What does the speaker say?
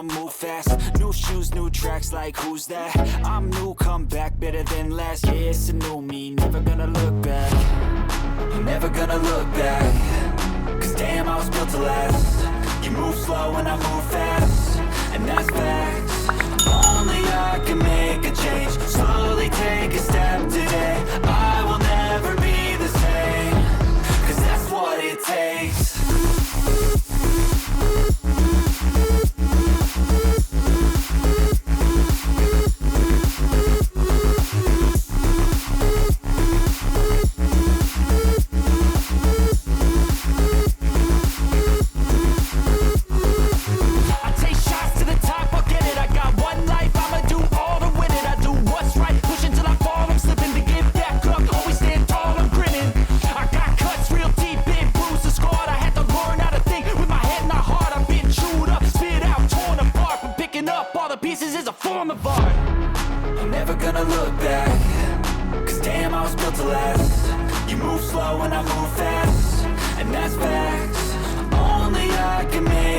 Move fast, new shoes, new tracks, like who's that? I'm new, come back, better than last. Yeah, it's a new me, never gonna look back. I'm never gonna look back. Cause damn, I was built to last. You move slow and I move fast, and that's facts. Only I can make a change, slowly take a step today. I will never be the same, cause that's what it takes. I'm never gonna look back, cause damn, I was built to last. You move slow and I move fast, and that's facts. Only I can make